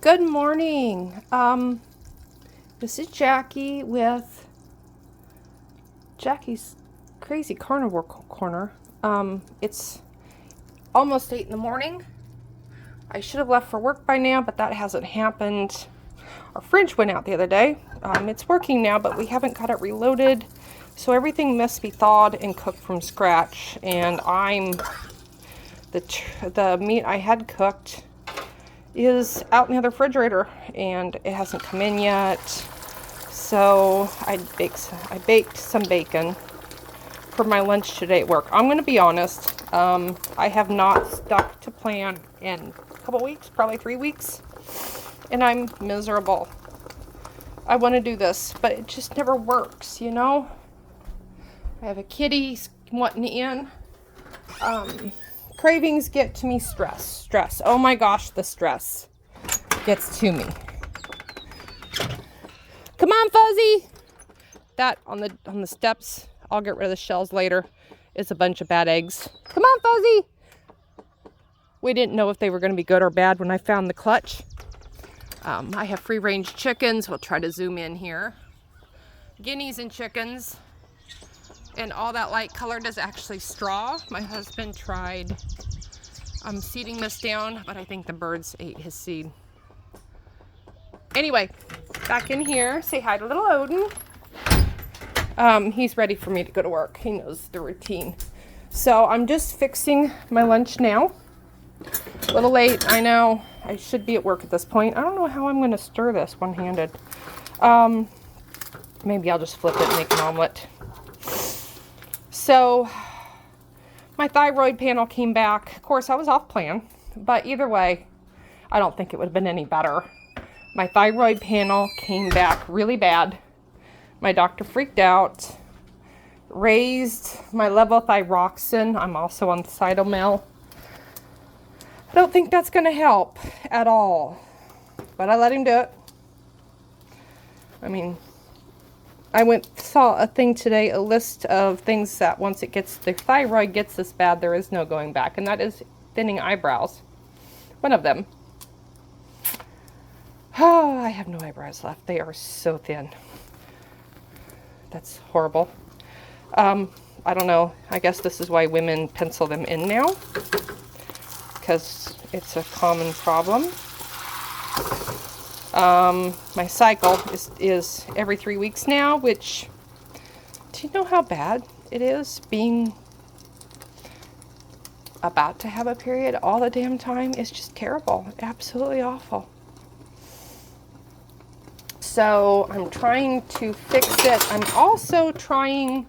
Good morning. This is Jackie with Jackie's Crazy Carnivore Corner. It's almost 8 in the morning. I should have left for work by now, but that hasn't happened. Our fridge went out the other day. It's working now, but we haven't got it reloaded. So everything must be thawed and cooked from scratch. And the meat I had cooked is out in the other refrigerator and it hasn't come in yet. So I baked some bacon for my lunch today at work. I'm going to be honest, I have not stuck to plan in a couple weeks, probably 3 weeks, and I'm miserable. I want to do this, but it just never works, you know? I have a kitty wanting in. Cravings get to me. Stress. Oh my gosh, the stress gets to me. Come on, Fuzzy. That on the steps. I'll get rid of the shells later. It's a bunch of bad eggs. Come on, Fuzzy. We didn't know if they were going to be good or bad when I found the clutch. I have free-range chickens. We'll try to zoom in here. Guineas and chickens. And all that light colored is actually straw. My husband tried seeding this down, but I think the birds ate his seed. Anyway, back in here, say hi to little Odin. He's ready for me to go to work. He knows the routine. So I'm just fixing my lunch now. A little late, I know. I should be at work at this point. I don't know how I'm going to stir this one-handed. Maybe I'll just flip it and make an omelet. So, my thyroid panel came back. Of course, I was off plan, but either way, I don't think it would have been any better. My thyroid panel came back really bad. My doctor freaked out, raised my levothyroxine. I'm also on Cytomel. I don't think that's going to help at all, but I let him do it. I mean, I saw a thing today, a list of things that once the thyroid gets this bad, there is no going back. And that is thinning eyebrows. One of them. Oh, I have no eyebrows left. They are so thin. That's horrible. I don't know. I guess this is why women pencil them in now. Because it's a common problem. My cycle is every 3 weeks now, which, do you know how bad it is being about to have a period all the damn time? It's just terrible. Absolutely awful. So I'm trying to fix it. I'm also trying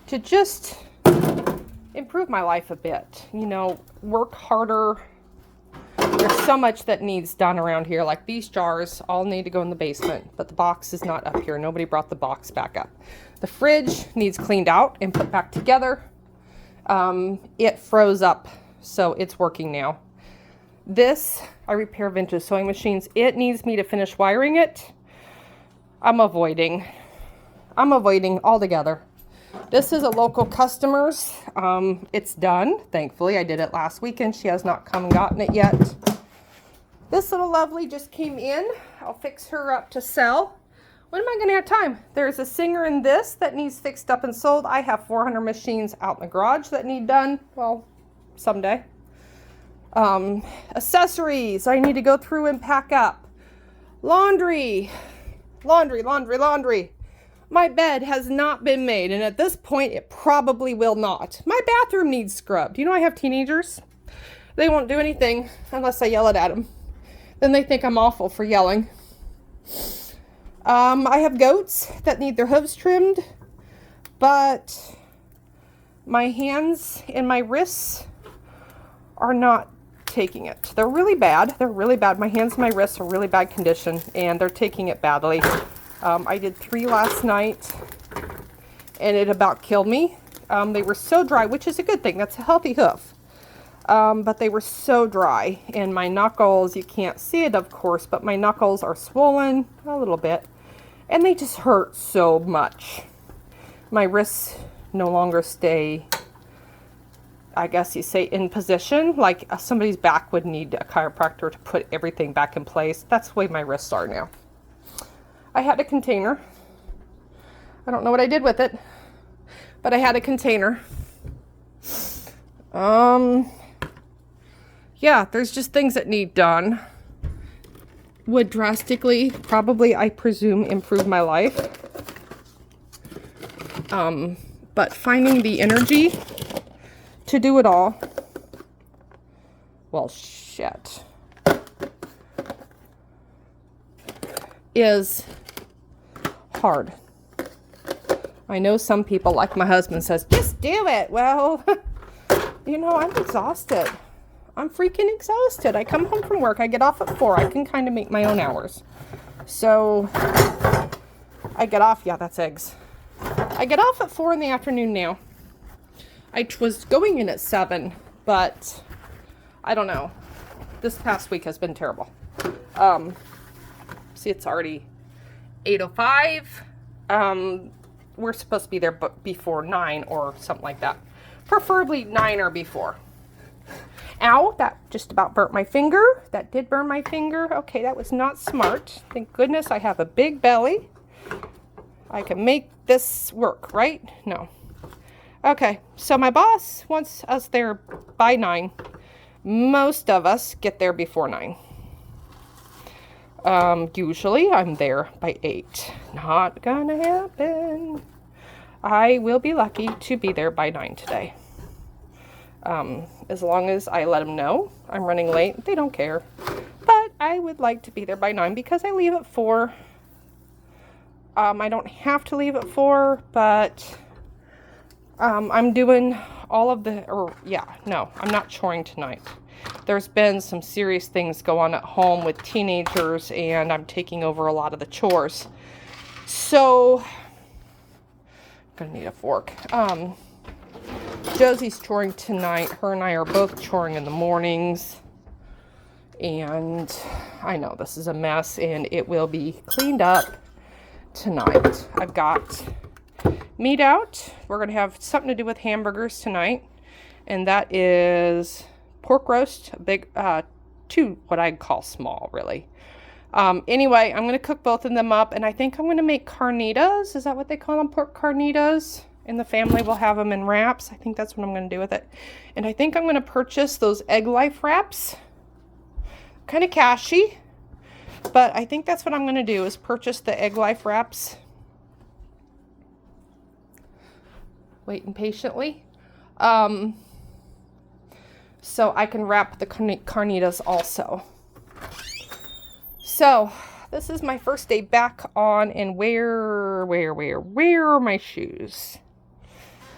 to just improve my life a bit. You know, work harder. There's so much that needs done around here. Like these jars all need to go in the basement, but the box is not up here. Nobody brought the box back up. The fridge needs cleaned out and put back together. It froze up, so it's working now. This, I repair vintage sewing machines. It needs me to finish wiring it. I'm avoiding altogether. This is a local customer's. It's done. Thankfully, I did it last weekend. She has not come and gotten it yet. This little lovely just came in. I'll fix her up to sell. When am I going to have time? There's a Singer in this that needs fixed up and sold. I have 400 machines out in the garage that need done. Well, someday. Accessories I need to go through and pack up. Laundry. My bed has not been made, and at this point, it probably will not. My bathroom needs scrubbed. You know, I have teenagers. They won't do anything unless I yell it at them. Then they think I'm awful for yelling. I have goats that need their hooves trimmed, but my hands and my wrists are not taking it. They're really bad. My hands and my wrists are really bad condition, and they're taking it badly. I did 3 last night, and it about killed me. They were so dry, which is a good thing. That's a healthy hoof. But they were so dry, and my knuckles, you can't see it, of course, but my knuckles are swollen a little bit, and they just hurt so much. My wrists no longer stay I guess you say, in position. Like somebody's back would need a chiropractor to put everything back in place. That's the way my wrists are now. I had a container. I don't know what I did with it, but I had a container. Yeah, there's just things that need done. Would drastically, probably, I presume, improve my life. But finding the energy to do it all, well, shit, is hard. I know some people, like my husband says, just do it. Well, you know, I'm exhausted. I'm freaking exhausted. I come home from work. I get off at 4. I can kind of make my own hours. So I get off. Yeah, that's eggs. I get off at 4 in the afternoon now. I was going in at 7, but I don't know. This past week has been terrible. See, it's already 8:05. We're supposed to be there before 9 or something like that. Preferably 9 or before. Ow, that just about burnt my finger. That did burn my finger. Okay, that was not smart. Thank goodness I have a big belly. I can make this work, right? No. Okay, so my boss wants us there by 9. Most of us get there before 9. Usually I'm there by 8. Not gonna happen. I will be lucky to be there by 9 today. As long as I let them know I'm running late, they don't care. But I would like to be there by 9 because I leave at 4. I don't have to leave at 4, but I'm doing all of the, I'm not choring tonight. There's been some serious things go on at home with teenagers, and I'm taking over a lot of the chores. So, I'm gonna need a fork. Josie's choring tonight. Her and I are both choring in the mornings. And I know this is a mess, and it will be cleaned up tonight. I've got meat out. We're going to have something to do with hamburgers tonight. And that is pork roast, big, 2 what I'd call small, really. Anyway, I'm going to cook both of them up, and I think I'm going to make carnitas. Is that what they call them? Pork carnitas? And the family will have them in wraps. I think that's what I'm going to do with it. And I think I'm going to purchase those Egg Life wraps. Kind of cashy, but I think that's what I'm going to do, is purchase the Egg Life wraps. Waiting patiently. So I can wrap the carnitas also. So this is my first day back on, and where are my shoes?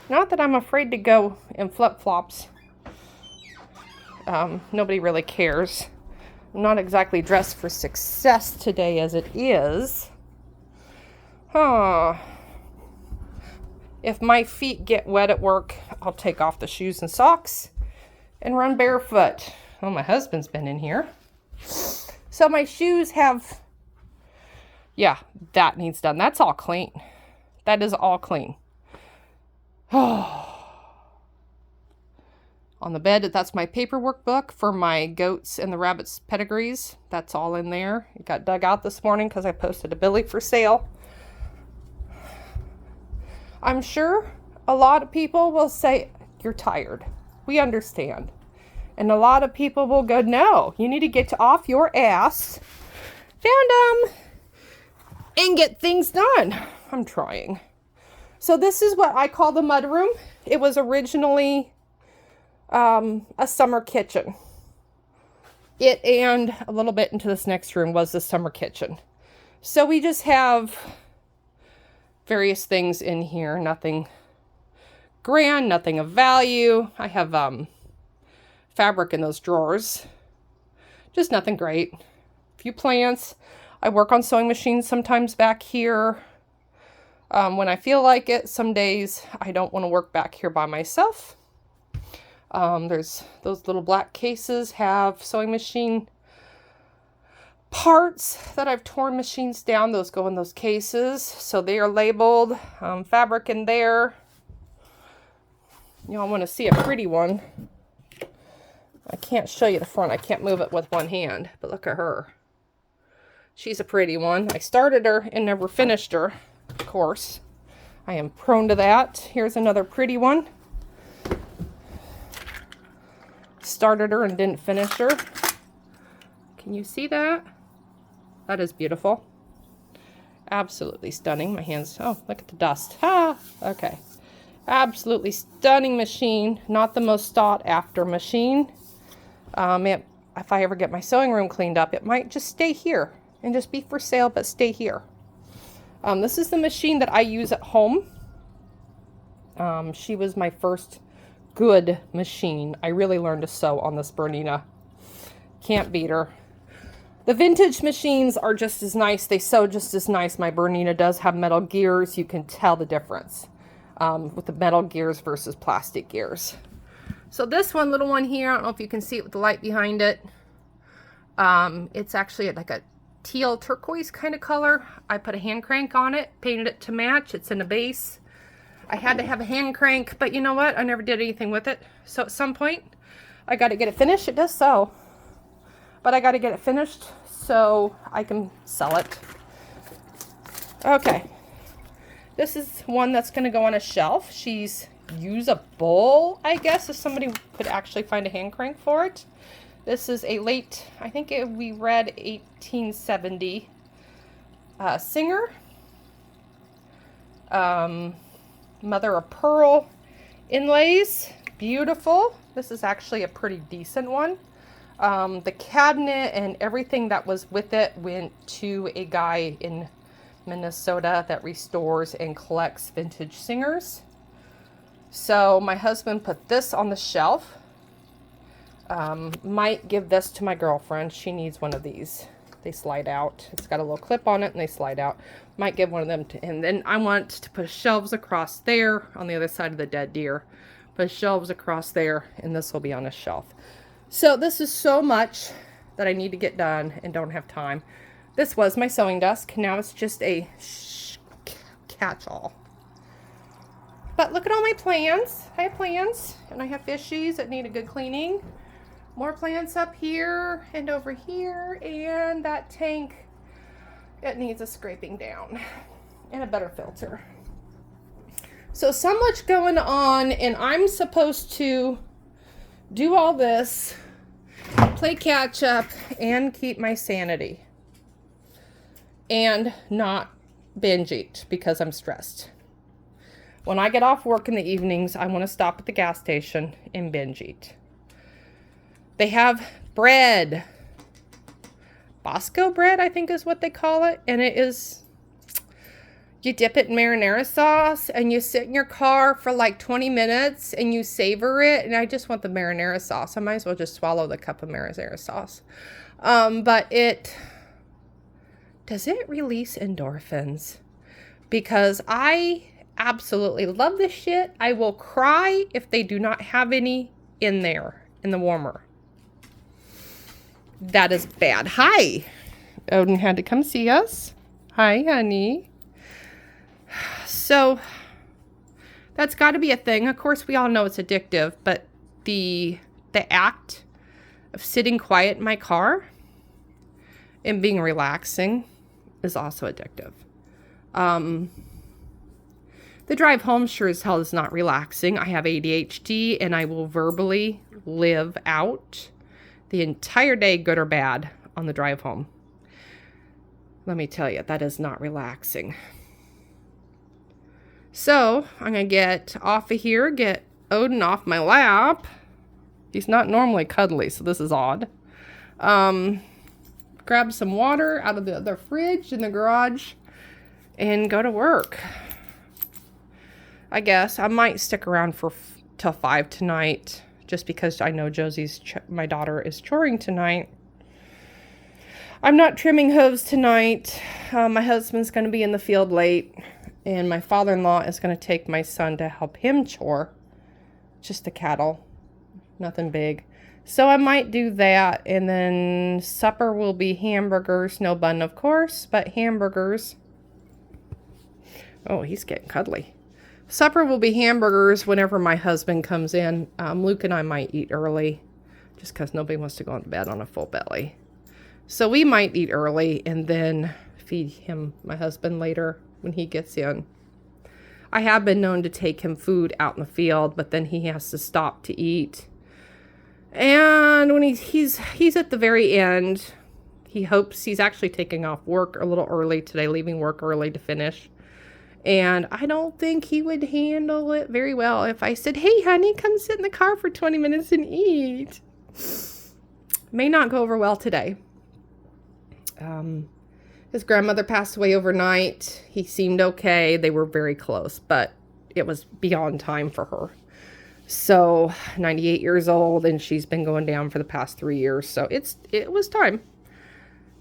Not that I'm afraid to go in flip-flops. Nobody really cares. I'm not exactly dressed for success today as it is. If my feet get wet at work, I'll take off the shoes and socks and run barefoot. Oh, my husband's been in here. So my shoes have, yeah, that needs done. That's all clean. That is all clean. On the bed, that's my paperwork book for my goats and the rabbits' pedigrees. That's all in there. It got dug out this morning because I posted a billy for sale. I'm sure a lot of people will say, you're tired. We understand. And a lot of people will go, no, you need to get off your ass, and get things done. I'm trying. So this is what I call the mudroom. It was originally a summer kitchen. It and a little bit into this next room was the summer kitchen. So we just have various things in here. Nothing grand, nothing of value. I have fabric in those drawers. Just nothing great. A few plants. I work on sewing machines sometimes back here. When I feel like it. Some days I don't want to work back here by myself. There's those little black cases have sewing machine parts that I've torn machines down. Those go in those cases. So they are labeled, fabric in there. Y'all want to see a pretty one. I can't show you the front. I can't move it with one hand, but look at her. She's a pretty one. I started her and never finished her, of course. I am prone to that. Here's another pretty one. Started her and didn't finish her. Can you see that? That is beautiful. Absolutely stunning. My hands, oh, look at the dust. Ah, okay. Absolutely stunning machine. Not the most sought after machine. If I ever get my sewing room cleaned up, it might just stay here and just be for sale, but stay here. This is the machine that I use at home. She was my first good machine. I really learned to sew on this Bernina. Can't beat her. The vintage machines are just as nice. They sew just as nice. My Bernina does have metal gears. You can tell the difference with the metal gears versus plastic gears. So this one, little one here, I don't know if you can see it with the light behind it. It's actually like a teal turquoise kind of color. I put a hand crank on it, painted it to match. It's in a base. I had to have a hand crank, but you know what? I never did anything with it. So at some point, I got to get it finished. It does sew, but I got to get it finished so I can sell it. Okay. This is one that's going to go on a shelf. She's usable, I guess, if somebody could actually find a hand crank for it. This is a late, I think we read 1870 Singer. Mother of pearl inlays. Beautiful. This is actually a pretty decent one. The cabinet and everything that was with it went to a guy in Minnesota that restores and collects vintage Singers. So my husband put this on the shelf. Might give this to my girlfriend. She needs one of these. They slide out. It's got a little clip on it and they slide out. Might give one of them to, and then I want to put shelves across there on the other side of the dead deer. Put shelves across there, and this will be on a shelf. So this is so much that I need to get done and don't have time. This was my sewing desk. Now it's just a catch-all. But look at all my plants. I have plants, and I have fishies that need a good cleaning. More plants up here and over here, and that tank, it needs a scraping down and a better filter. So much going on, and I'm supposed to do all this, play catch up, and keep my sanity. And not binge eat because I'm stressed. When I get off work in the evenings, I want to stop at the gas station and binge eat. They have bread. Bosco bread, I think is what they call it. And it is, you dip it in marinara sauce and you sit in your car for like 20 minutes and you savor it. And I just want the marinara sauce. I might as well just swallow the cup of marinara sauce. But does it release endorphins? Because I absolutely love this shit. I will cry if they do not have any in there, in the warmer. That is bad. Hi. Odin had to come see us. Hi, honey. So, that's got to be a thing. Of course, we all know it's addictive, but the act of sitting quiet in my car and being relaxing is also addictive. The drive home sure as hell is not relaxing. I have ADHD, and I will verbally live out the entire day, good or bad, on the drive home. Let me tell you, that is not relaxing. So, I'm going to get off of here, get Odin off my lap. He's not normally cuddly, so this is odd. Grab some water out of the other fridge in the garage and go to work. I guess I might stick around till 5 tonight, just because I know my daughter is choring tonight. I'm not trimming hooves tonight. My husband's going to be in the field late, and my father-in-law is going to take my son to help him chore. Just the cattle, nothing big. So I might do that, and then supper will be hamburgers. No bun, of course, but hamburgers. Oh, he's getting cuddly. Supper will be hamburgers whenever my husband comes in. Luke and I might eat early just because nobody wants to go to bed on a full belly. So we might eat early and then feed him, my husband, later when he gets in. I have been known to take him food out in the field, but then he has to stop to eat. And when he's at the very end, he hopes he's actually taking off work a little early today, leaving work early to finish. And I don't think he would handle it very well if I said, hey, honey, come sit in the car for 20 minutes and eat. May not go over well today. His grandmother passed away overnight. He seemed okay. They were very close, but it was beyond time for her. So 98 years old, and she's been going down for the past 3 years. So it was time.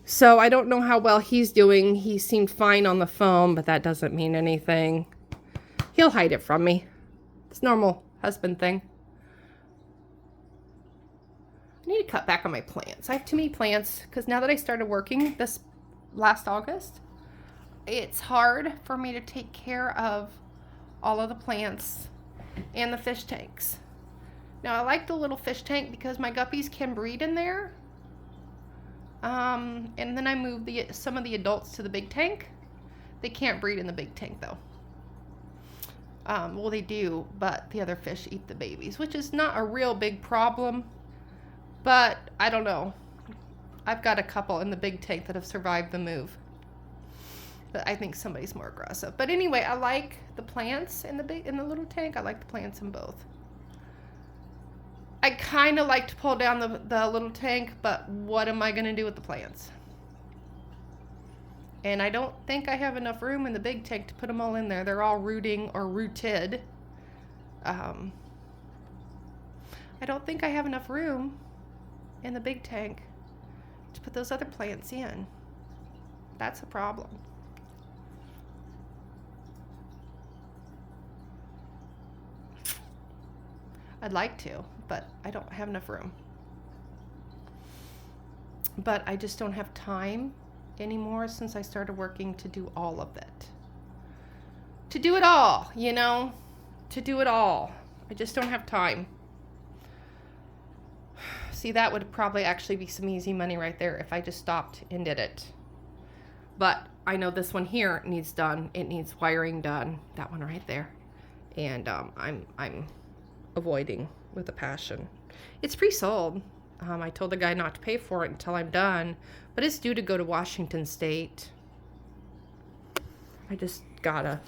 So I don't know how well he's doing. He seemed fine on the phone, but that doesn't mean anything. He'll hide it from me. It's normal husband thing. I need to cut back on my plants. I have too many plants because now that I started working this last August, it's hard for me to take care of all of the plants and the fish tanks. Now I like the little fish tank because my guppies can breed in there. And then I moved some of the adults to the big tank. They can't breed in the big tank though. Well, they do, but the other fish eat the babies, which is not a real big problem. But I don't know. I've got a couple in the big tank that have survived the move. But I think somebody's more aggressive. But anyway, I like the plants in the little tank. I like the plants in both. I kind of like to pull down the little tank, but what am I going to do with the plants? And I don't think I have enough room in the big tank to put them all in there. They're all rooting or rooted. I don't think I have enough room in the big tank to put those other plants in. That's a problem. I'd like to, but I don't have enough room. But I just don't have time anymore since I started working to do all of it. To do it all, you know? To do it all. I just don't have time. See, that would probably actually be some easy money right there if I just stopped and did it. But I know this one here needs done. It needs wiring done. That one right there. And I'm avoiding with a passion. It's pre-sold. I told the guy not to pay for it until I'm done, but it's due to go to Washington State. I just gotta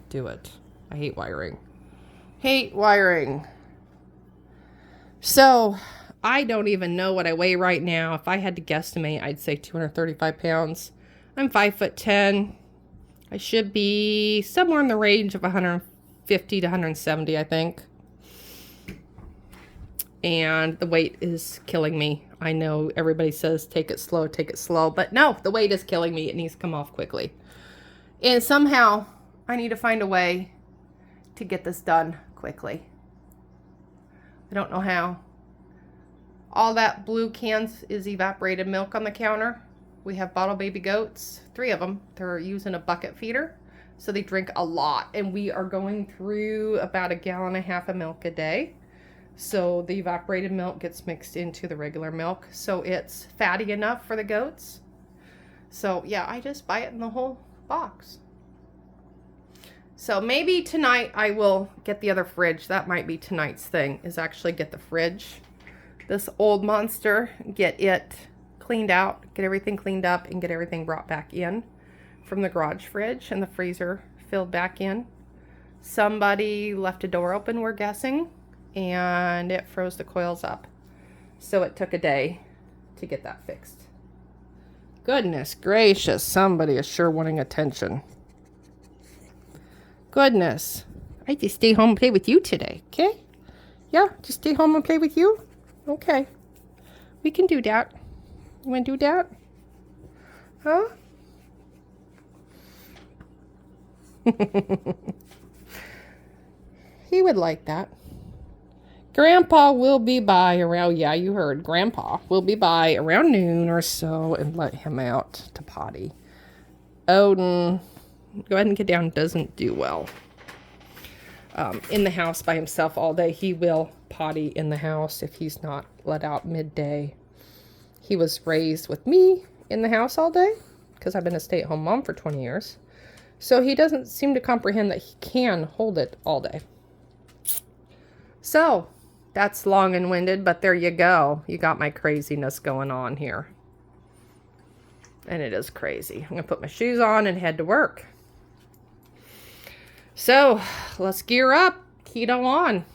do it. I hate wiring. Hate wiring. So I don't even know what I weigh right now. If I had to guesstimate, I'd say 235 pounds. I'm 5'10". I should be somewhere in the range of 150 to 170, I think. And the weight is killing me. I know everybody says take it slow, but no, the weight is killing me. It needs to come off quickly. And somehow I need to find a way to get this done quickly. I don't know how. All that blue cans is evaporated milk on the counter. We have bottle baby goats, 3 of them. They're using a bucket feeder, so they drink a lot. And we are going through about 1.5 gallons of milk a day. So the evaporated milk gets mixed into the regular milk. So it's fatty enough for the goats. So yeah, I just buy it in the whole box. So maybe tonight I will get the other fridge. That might be tonight's thing, is actually get the fridge. This old monster, get it cleaned out, get everything cleaned up, and get everything brought back in from the garage fridge and the freezer filled back in. Somebody left a door open, we're guessing, and it froze the coils up. So it took a day to get that fixed. Goodness gracious, somebody is sure wanting attention. Goodness. I just stay home and play with you today, okay? Yeah, just stay home and play with you? Okay. We can do that. You want to do that? Huh? He would like that. Grandpa will be by around, yeah, you heard, Grandpa will be by around noon or so and let him out to potty. Odin, go ahead and get down, doesn't do well. in the house by himself all day. He will potty in the house if he's not let out midday. He was raised with me in the house all day because I've been a stay-at-home mom for 20 years. So he doesn't seem to comprehend that he can hold it all day. So that's long and winded, but there you go. You got my craziness going on here. And it is crazy. I'm going to put my shoes on and head to work. So let's gear up. Keto on.